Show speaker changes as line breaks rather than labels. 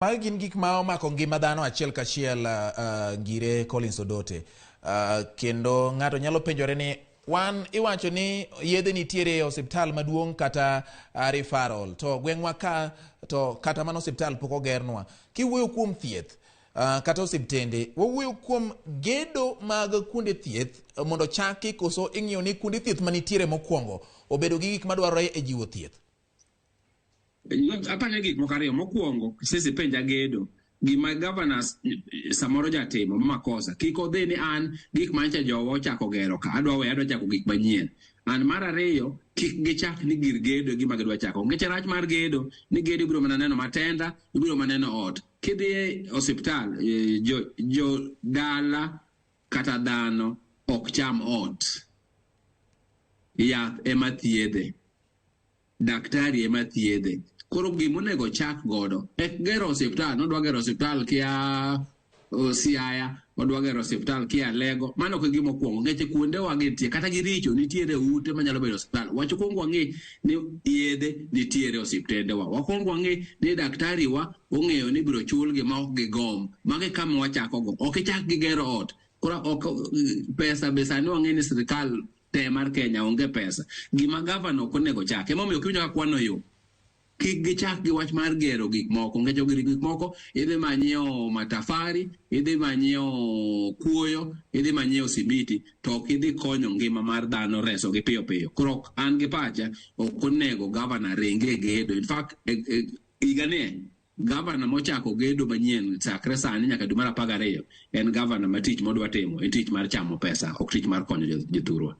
Magi gin gik ma omako ngima dhano achiel kachiel, ngire Collins Odote. Kendo ng'ato nyalo penjore ni wan iwacho ni yedhe nitiere e osiptal maduong' kata referral. To gweng'wa ka to kata mano osiptal pok ogernwa. Kiwuoyo kuom thieth kata osiptende, wawuoyo kuom gedo mag kuonde thieth mondo chaki koso ing'iyo ni kuonde thieth manitiere mokwongo obedo gi gik madwarore e jiwo thieth.
Apanya gik moko ariyo. Mokwongo, sisi penja gedo gima governors samoro jatimo makosa kik odhi ni an gik mancha jowo chako gero ka adwa chako gik manyien. An mar ariyo, kik gichak ni gir gedo gima gidwa chako. Ngeche rach mar gedo ni gedo ibiro mana neno matenda, ibiro mana neno ot. Kidhi osiptal, jo dala kata dhano ok cham ot. Yath ema thiedhe, daktari ema thiedhe. Koro gimonego chak godo ek gero osiptal. Nodwa gero osiptal kia Siaya, odwa gero osiptal kia Lego. Mano ko gimo kwongo. Ngeche kuonde wagintie kata giricho nitiere ute manyalo bedo osiptal. Wacho kwongo wang'e ni yedhe nitiere osiptende wa. Wakwongo wang'e ni daktari wa ong'eyo ni biro chulgi ma ok gigom. Mage kama wachako go. Ok ichak gigero ot. Kora pesa ni wang'e ni sirikal te mar Kenya onge pesa. Gima gavana ok onego chak. Emomiyo kiwinjo ka kwano yo. Kik gichak gi wach mar gero gik moko. Ngecho gik moko idhi manyiewo matafari, idhi manyiewo kuoyo, idhi manyiewo simiti, to ok idhi konyo ngima mar dhano reso gi piyo piyo. Koro an gi pacha ok onego gavana ringe gedo. In fact, igane gavana mochako gedo manyien sakre sani nyaka dwe mar 12 en gavana ma tich modwa timo en tich mar chamo pesa, ok tich mar konyo jothurwa.